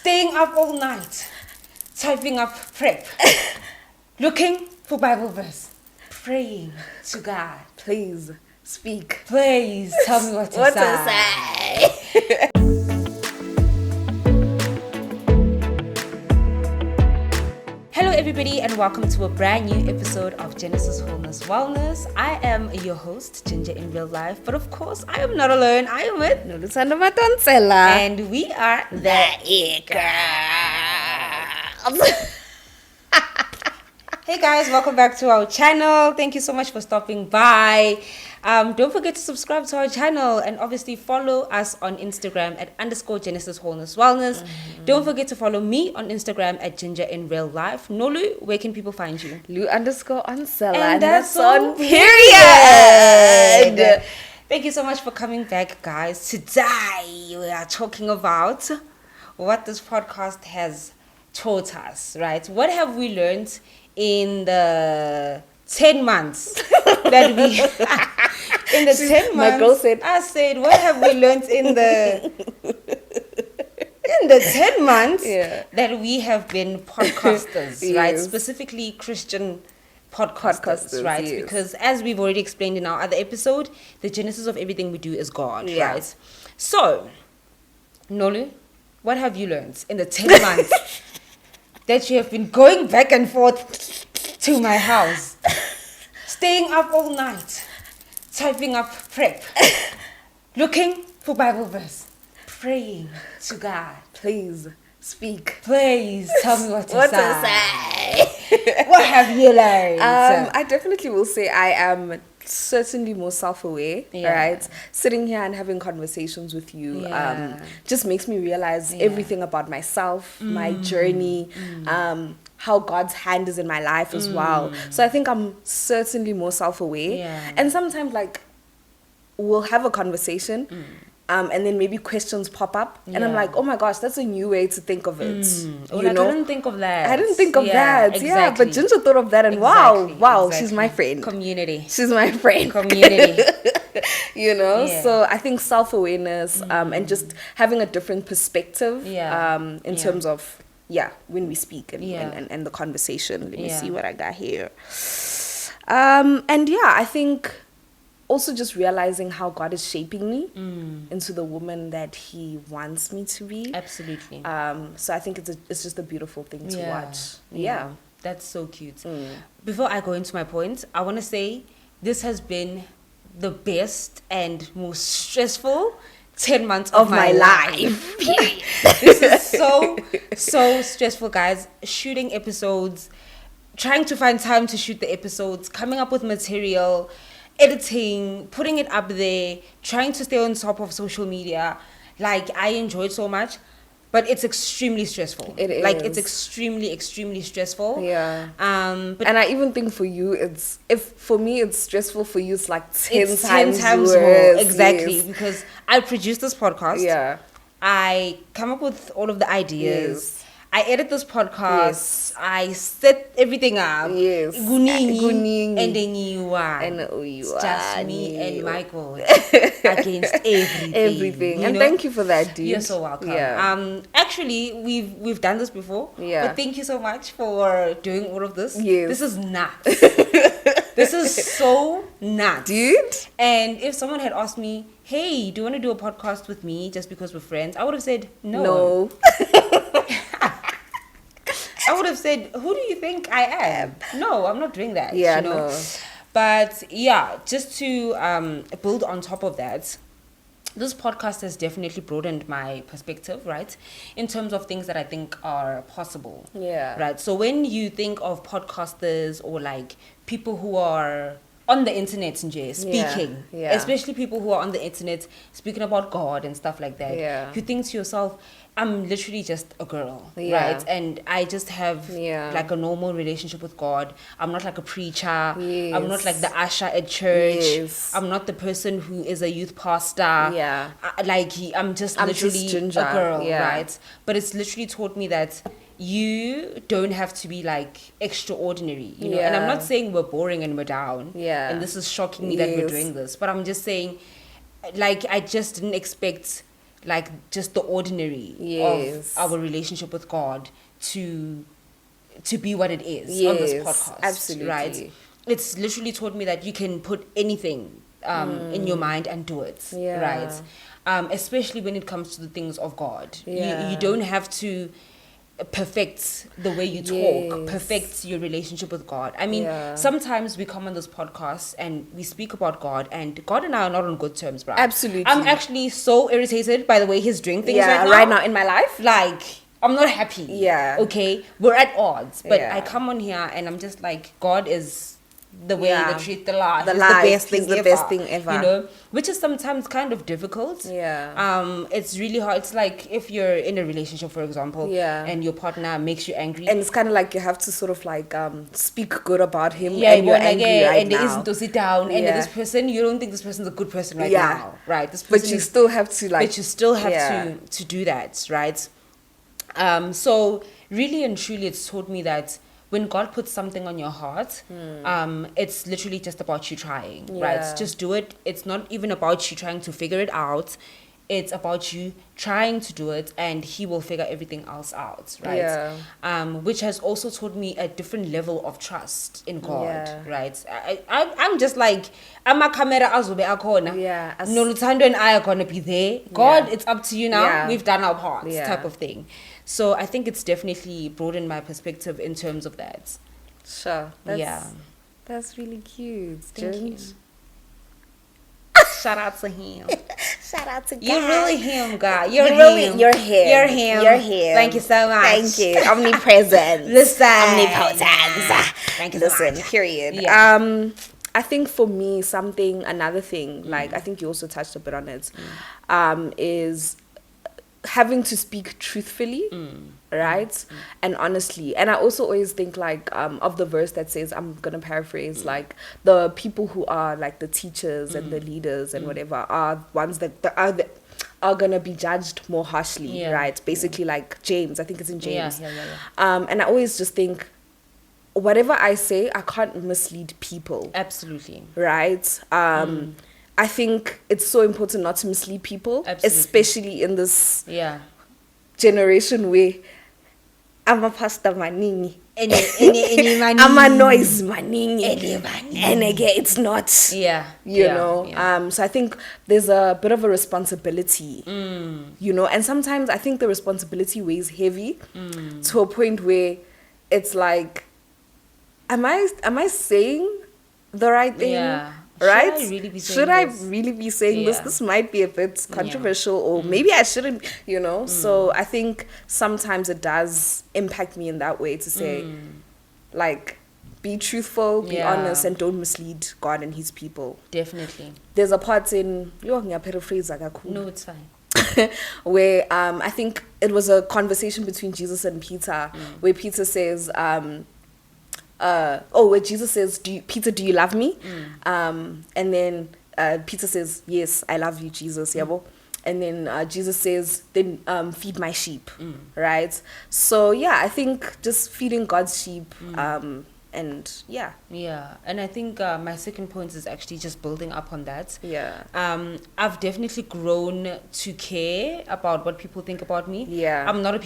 Staying up all night, typing up prep, looking for Bible verse, praying to God. Please speak. Please tell me what to say. Hello everybody and welcome to a brand new episode of Genesis Wholeness, Wellness. I am your host, Ginger in real life, but of course I am not alone. I am with Nolusanda Matonsela. and we are The E-Girls. Hey guys, welcome back to our channel. Thank you so much for stopping by. Don't forget to subscribe to our channel and obviously follow us on Instagram at _Genesis Wholeness Wellness. Don't forget to follow me on Instagram at Ginger in real life. Nolu, where can people find you? Lu_Ansela. And that's on period. Thank you so much for coming back, guys. Today we are talking about what this podcast has taught us, right? What have we learned in the 10 months that we in the 10 months? My girl said, I said, what have we learned in the 10 months that we have been podcasters, right? Yes. Specifically Christian podcasters, right? Yes. Because as we've already explained in our other episode, the genesis of everything we do is God, right? So, Nolu, what have you learned in the 10 months that you have been going back and forth to my house, staying up all night, typing up prep, looking for Bible verse, praying to God? please speak. Please tell me what to What say. to say? What have you learned? I definitely will say I am certainly more self-aware, right? Sitting here and having conversations with you just makes me realize everything about myself, my journey, how God's hand is in my life as well. So I think I'm certainly more self-aware. And sometimes like we'll have a conversation and then maybe questions pop up and I'm like, oh my gosh, that's a new way to think of it. I You know? didn't think of that. I didn't think of that. Exactly. Yeah, but Ginger thought of that and wow, she's my friend. Community. She's my friend. Community. You know? Yeah. So I think self-awareness and just having a different perspective in terms of, when we speak and the conversation. Let me see what I got here. I think also just realizing how God is shaping me into the woman that He wants me to be. Absolutely. So I think it's just a beautiful thing to watch. Yeah. That's so cute. Before I go into my point, I want to say this has been the best and most stressful 10 months of my life. This is so stressful, guys. Shooting episodes, trying to find time to shoot the episodes, coming up with material, editing, putting it up there, trying to stay on top of social media. Like, I enjoy it so much, but it's extremely stressful. It is. Like, it's extremely stressful. Yeah. But and I even think for you, if for me it's stressful, for you it's like 10 it's times 10 times worse. more. Exactly. Yes. Because I produce this podcast. Yeah. I come up with all of the ideas. Yes. I edit this podcast. I set everything up. Yes. Guningi. And then you are. And It's just me and Michael against everything. And know? thank you for that, dude. You're so welcome. Yeah. Actually, we've done this before. Yeah. But thank you so much for doing all of this. Yes. This is nuts. This is so nuts, dude. And if someone had asked me, "Hey, do you want to do a podcast with me just because we're friends?" I would have said no. No. I would have said, "Who do you think I am?" No, I'm not doing that. Yeah, you know? no. But just to build on top of that, this podcast has definitely broadened my perspective, right? In terms of things that I think are possible. Yeah. Right. So when you think of podcasters or like people who are on the internet speaking, especially people who are on the internet speaking about God and stuff like that, you think to yourself, I'm literally just a girl, right? And I just have like a normal relationship with God. I'm not like a preacher. I'm not like the usher at church. I'm not the person who is a youth pastor. I'm just literally a girl, right? But it's literally taught me that you don't have to be like extraordinary, you know. And I'm not saying we're boring and we're down. And this is shocking me that we're doing this. But I'm just saying, like, I just didn't expect like just the ordinary of our relationship with God to be what it is on this podcast. Absolutely. Right? It's literally taught me that you can put anything in your mind and do it. Right? Especially when it comes to the things of God. You don't have to perfect the way you talk, perfect your relationship with God. I mean, sometimes we come on this podcast and we speak about God, and God and I are not on good terms, bro. Absolutely. I'm actually so irritated by the way he's doing things right now in my life. Like, I'm not happy. Yeah. Okay? We're at odds. But I come on here and I'm just like, God is the way they treat the life. The best thing ever. You know? Which is sometimes kind of difficult. Yeah. It's really hard. It's like if you're in a relationship, for example, and your partner makes you angry. And it's kind of like you have to sort of like speak good about him, and you're angry right now. And isn't to sit down, and this person, you don't think this person's a good person right now. Right? This person but you still have to like... But you still have to do that, right? So really and truly, it's taught me that when God puts something on your heart, it's literally just about you trying, right? Just do it. It's not even about you trying to figure it out. It's about you trying to do it, and He will figure everything else out, right? Which has also taught me a different level of trust in God, right? I'm just like, I'm a camera azobe akona. No, Lutando and I are gonna be there. God, it's up to you now. We've done our part, type of thing. So I think it's definitely broadened my perspective in terms of that. Sure. That's really cute. Thank you. Shout out to him. Shout out to God. You're really him, God. You're him. You're him. You're him. You're him. Thank you so much. Thank you. Omnipresent. Listen. Omnipotent. Thank you so much. Period. I think for me, another thing, like I think you also touched a bit on it, is having to speak truthfully, right? And honestly. And I also always think like of the verse that says, I'm gonna paraphrase, like the people who are like the teachers and the leaders and whatever are ones that are gonna be judged more harshly, right? Basically like James, I think it's in James. And I always just think, whatever I say, I can't mislead people. Absolutely. Right? I think it's so important not to mislead people, especially in this generation where I'm a pastor maningi. I'm a noise maningi. And again, it's not, you know. So I think there's a bit of a responsibility, you know, and sometimes I think the responsibility weighs heavy to a point where it's like, am I saying the right thing? Right? Should I really be saying this? This might be a bit controversial, or maybe I shouldn't, you know? So I think sometimes it does impact me in that way to say, like, be truthful, be honest, and don't mislead God and His people. Definitely. There's a part in, no, it's fine. where I think it was a conversation between Jesus and Peter, where Peter says, where Jesus says, Peter, do you love me? And then Peter says, yes, I love you, Jesus. And then Jesus says, then feed my sheep, right? So I think just feeding God's sheep, and and I think my second point is actually just building up on that. I've definitely grown to care about what people think about me. I'm not a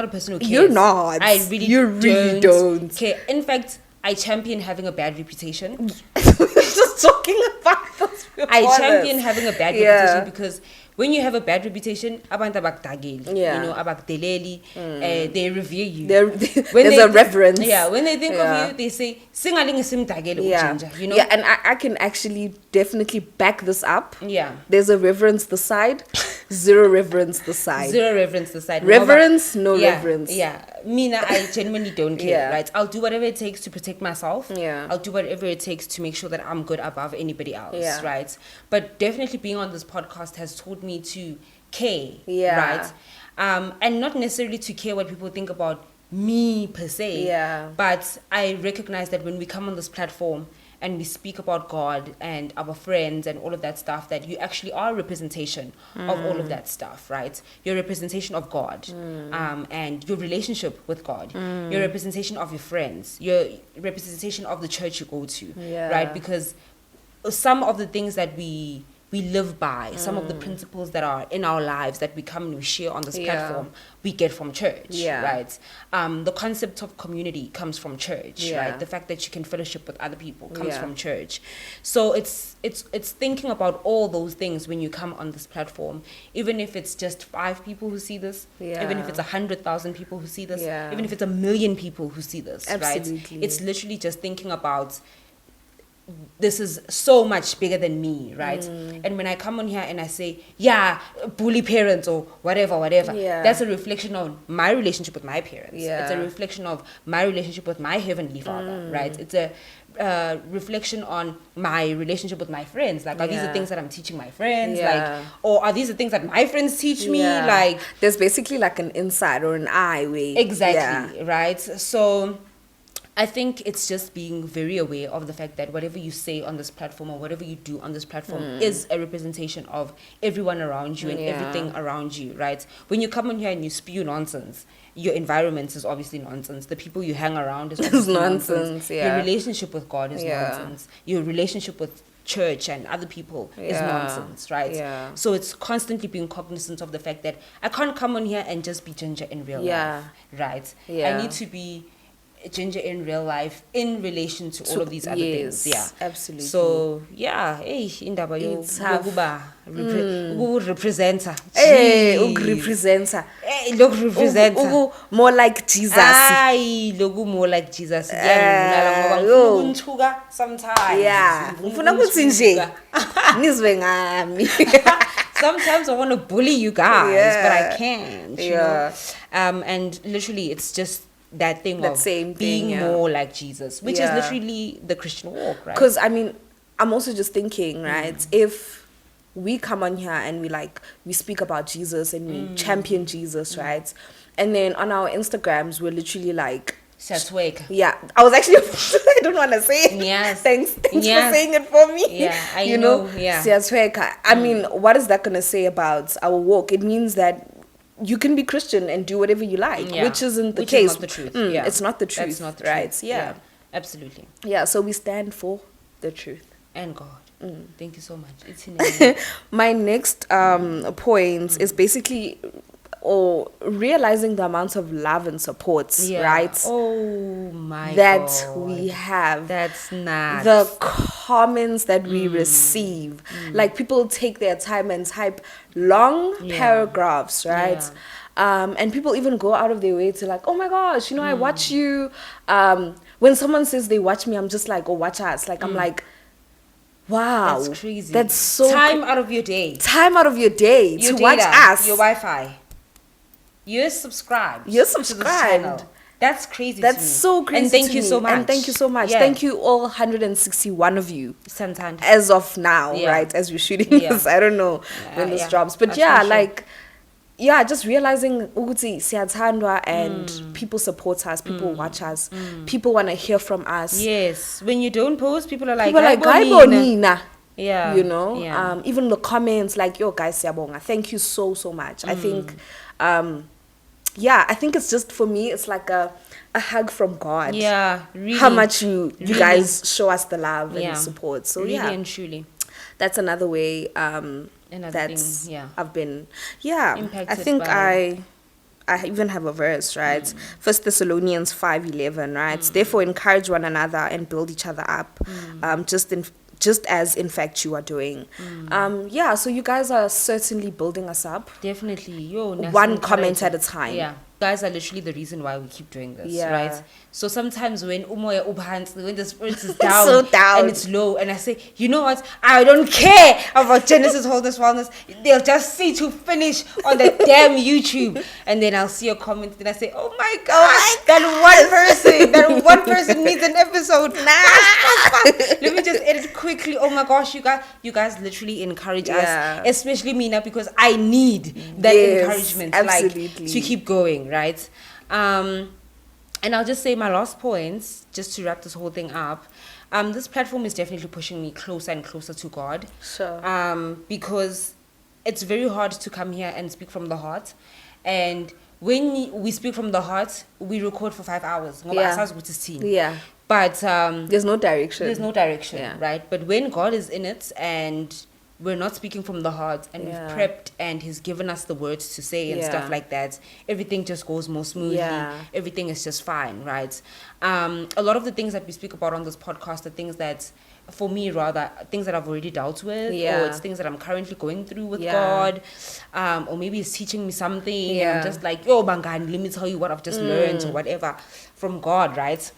person who cares. You're not. You really don't care. In fact, I champion having a bad reputation. Just talking about this. I champion having a bad reputation because when you have a bad reputation, abantu abakudageli, you know, abakdeleli, they revere you. There's a reverence. When they think of you, they say, "Singaling simdageli ujinja," you know. And I can actually definitely back this up. There's a reverence the side, zero reverence the side. Zero reverence the side. Reverence, no reverence. Mina, I genuinely don't care, right? I'll do whatever it takes to protect myself. I'll do whatever it takes to make sure that I'm good above anybody else, right? But definitely being on this podcast has taught me to care, right? And not necessarily to care what people think about me per se, but I recognize that when we come on this platform and we speak about God and our friends and all of that stuff, that you actually are a representation of all of that stuff, right? You're a representation of God, and your relationship with God. You're a representation of your friends. You're a representation of the church you go to, right? Because some of the things that we we live by, some of the principles that are in our lives that we come and we share on this platform, we get from church, right? The concept of community comes from church, right? The fact that you can fellowship with other people comes from church. So it's thinking about all those things when you come on this platform, even if it's just 5 people who see this, even if it's 100,000 people who see this, even if it's 1 million people who see this, right? It's literally just thinking about, this is so much bigger than me, right? And when I come on here and I say, bully parents or whatever, that's a reflection of my relationship with my parents. It's a reflection of my relationship with my Heavenly Father, right? It's a reflection on my relationship with my friends. Like, are these the things that I'm teaching my friends? Like, or are these the things that my friends teach me? Like, there's basically like an inside or an eye way. Exactly, right? So I think it's just being very aware of the fact that whatever you say on this platform or whatever you do on this platform is a representation of everyone around you and everything around you, right? When you come on here and you spew nonsense, your environment is obviously nonsense. The people you hang around is obviously nonsense. Your relationship with God is nonsense. Your relationship with church and other people is nonsense, right? So it's constantly being cognizant of the fact that I can't come on here and just be Ginger in real life, right? I need to be Ginger in real life in relation to all of these other things. Absolutely. So indaba representer. Representer. More like Jesus. More like Jesus. Sometimes I want to bully you guys, but I can't. You know? And literally, it's just that thing of being more like Jesus, which is literally the Christian walk, right? Because I mean, I'm also just thinking, right, if we come on here and we speak about Jesus and we champion Jesus, right, and then on our Instagrams we're literally like, I was actually I don't want to say it. Thanks for saying it for me. I know. I mean, what is that gonna say about our walk? It means that you can be Christian and do whatever you like, which isn't the case. Is not the truth. It's not the truth. That's not the truth. Yeah, absolutely. Yeah, so we stand for the truth. And God. Thank you so much. It's my next point is basically realizing the amount of love and support, right? Oh my that God. We have. That's nuts. The comments that we receive. Like, people take their time and type long paragraphs, right? And people even go out of their way to like, oh my gosh, I watch you. When someone says they watch me, I'm just like, oh, watch us. Like, I'm like, wow. That's crazy. That's so... Time out of your day. Time out of your day your to data, watch us. Your Wi-Fi. You're subscribed. To this channel. That's crazy. That's so crazy. And thank you so much. And thank you so much. Thank you all 161 of you. Sometimes. As of now, right? As we're shooting this. I don't know when this drops. But just realizing Uguti siyathandwa and people support us, people watch us, people want to hear from us. Yes. When you don't post, people are like, Nina. Yeah. Even the comments like, yo guys, siyabonga. Thank you so much. I think I think it's just, for me, it's like a hug from God. Yeah, really. How much you guys show us the love and support. So really and truly. That's another way I've been impacted. I think I even have a verse, right? 1 Thessalonians 5:11, right? Therefore encourage one another and build each other up. Just as in fact you are doing. So you guys are certainly building us up. Definitely. One comment at a time. Yeah. Guys are literally the reason why we keep doing this, right? So sometimes when umoya ubhans, when the spirit is down, so down and it's low, and I say, you know what? I don't care about Genesis, Wholeness, Wellness. They'll just see to finish on the damn YouTube, and then I'll see a comment, and I say, oh my God, that one person needs an episode. Let me just edit quickly. Oh my gosh, you guys literally encourage us, especially me now, because I need that encouragement, absolutely. Like, to keep going. Right, and I'll just say my last points, just to wrap this whole thing up. This platform is definitely pushing me closer and closer to God. Sure. Because it's very hard to come here and speak from the heart, and when we speak from the heart, we record for 5 hours. But there's no direction. Right? But when God is in it and we're not speaking from the heart, and we've prepped, and he's given us the words to say and stuff like that, everything just goes more smoothly. Everything is just fine, right? A lot of the things that we speak about on this podcast are things that, for me rather, things that I've already dealt with, or it's things that I'm currently going through with God, or maybe he's teaching me something, and I'm just like, yo Bangani, let me tell you what I've just learned, or whatever, from God, right?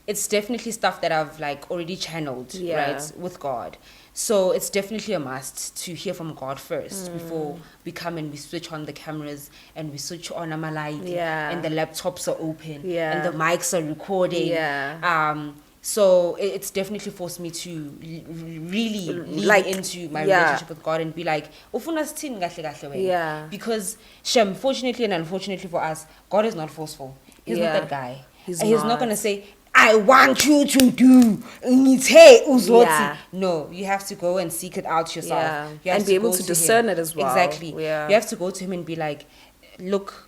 It's definitely stuff that I've like already channeled, right, with God. So it's definitely a must to hear from God first before we come and we switch on the cameras and we switch on our light, and the laptops are open, and the mics are recording. So it's definitely forced me to really lean into my relationship with God and be like, because fortunately and unfortunately for us, God is not forceful. He's not that guy. He's not going to say, I want you to do. No, you have to go and seek it out yourself. You have and be able to discern it as well. Exactly. You have to go to him and be like, look,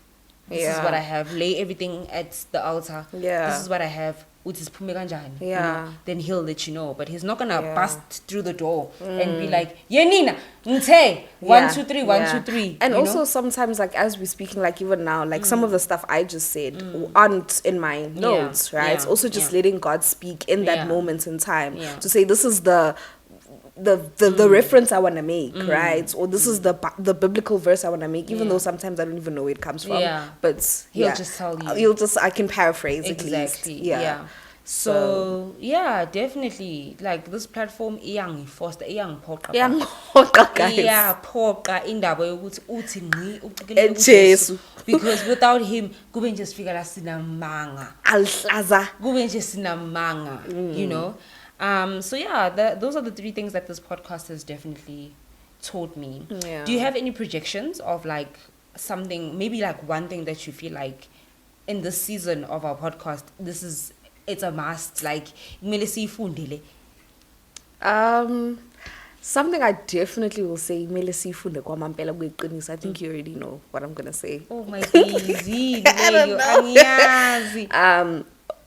this is what I have. Lay everything at the altar. This is what I have. Then he'll let you know. But he's not gonna bust through the door and be like, Nina, 1, 2, 3, 1, 2, 3. And also sometimes, like, as we're speaking, like even now, like some of the stuff I just said aren't in my notes, right? It's also just letting God speak in that moment in time to say, this is the reference I want to make, right? Or this is the biblical verse I want to make, even though sometimes I don't even know where it comes from. But he'll just tell you. I can paraphrase exactly. At least. So definitely, like, this platform iyang foster iyang poqa indaba yokuthi uthi ngqi uqikele uJesu, because without him kube nje sifika la sinamanga alhlaza, kube nje sinamanga, you know. So those are the 3 things that this podcast has definitely taught me. Do you have any projections of like something, maybe like one thing that you feel like in this season of our podcast, it's a must, like something I definitely will say, I think you already know what I'm gonna say. Oh my daisy.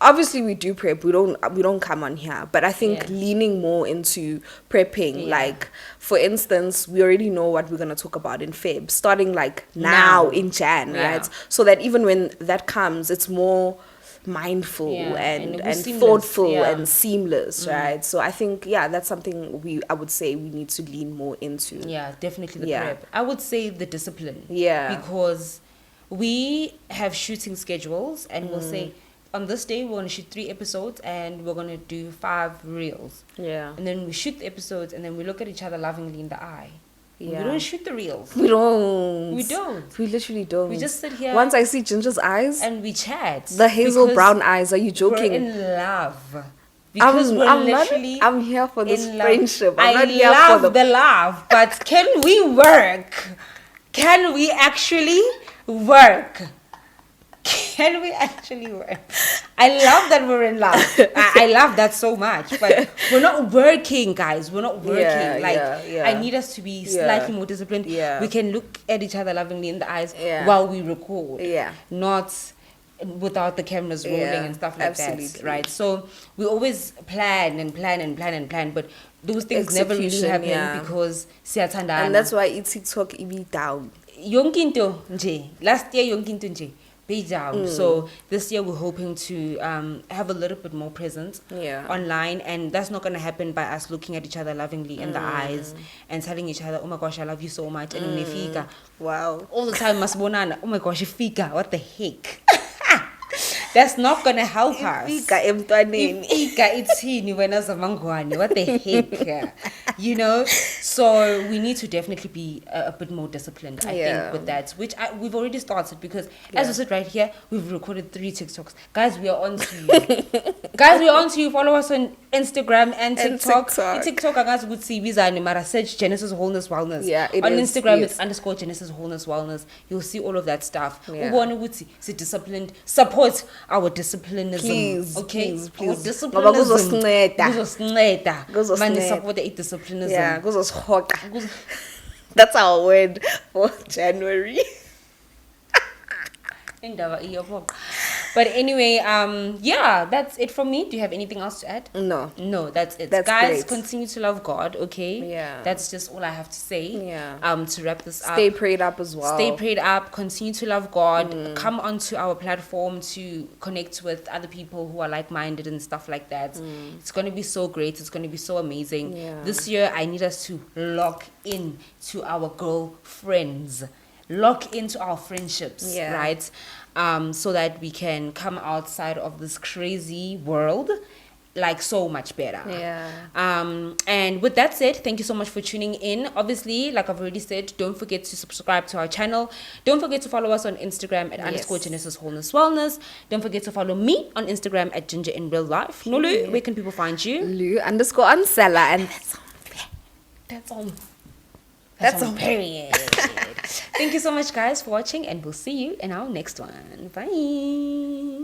Obviously we do prep, we don't come on here, but I think leaning more into prepping, like for instance, we already know what we're going to talk about in Feb, starting like now in Jan, right? So that even when that comes, it's more mindful and thoughtful and seamless, right? So I think that's something I would say we need to lean more into. Definitely the prep. I would say the discipline, because we have shooting schedules, and we'll say, on this day, we're going to shoot 3 episodes and we're going to do 5 reels. And then we shoot the episodes and then we look at each other lovingly in the eye. We don't shoot the reels. We don't. We literally don't. We just sit here. Once I see Ginger's eyes. And we chat. The hazel brown eyes. Are you joking? We're in love. Because I'm here for this friendship. I love the love. But can we work? Can we actually work? Can we actually work? I love that we're in love. I love that so much. But we're not working, guys. We're not working. I need us to be slightly more disciplined. We can look at each other lovingly in the eyes while we record. Not without the cameras rolling and stuff like that. Right? So we always plan, but those things never really happen because siyathandana. And that's why TikTok be down. Yonkinto nje. Last year yonkinto nje. Be down. So this year we're hoping to have a little bit more presence online, and that's not going to happen by us looking at each other lovingly in the eyes and telling each other, oh my gosh, I love you so much, and unefika. Wow. All the time masibonana, oh my gosh, ifika, what the heck. That's not going to help us. Ifika ithini wena zamangwane, what the heck. You know, so we need to definitely be a bit more disciplined, I think, with that, which we've already started, because as we sit right here, we've recorded 3 TikToks. Guys, we are on to you. Follow us on Instagram and TikTok. TikTok, guys, would see Mara search Genesis Wholeness Wellness. On Instagram, it's _ Genesis Wholeness Wellness. You'll see all of that stuff. See disciplined. Support our disciplinism. Please, okay? Please. Our disciplinism. Man, support the disciplinism. That's our word for January. But anyway, yeah, that's it from me. Do you have anything else to add? No, that's it. That's guys, great. continue to love God. Okay, yeah, that's just all I have to say. Yeah. To wrap this up, stay prayed up as well. Stay prayed up. Continue to love God. Come onto our platform to connect with other people who are like-minded and stuff like that. It's going to be so great. It's going to be so amazing. This year, I need us to lock in to our girlfriends. Lock into our friendships, right? So that we can come outside of this crazy world like so much better. And with that said, thank you so much for tuning in. Obviously, like I've already said, don't forget to subscribe to our channel. Don't forget to follow us on Instagram at _Genesis Wholeness Wellness. Don't forget to follow me on Instagram at Ginger in Real Life. Nolu, where can people find you? Lu_Ansela, and that's on period. Thank you so much, guys, for watching, and we'll see you in our next one. Bye.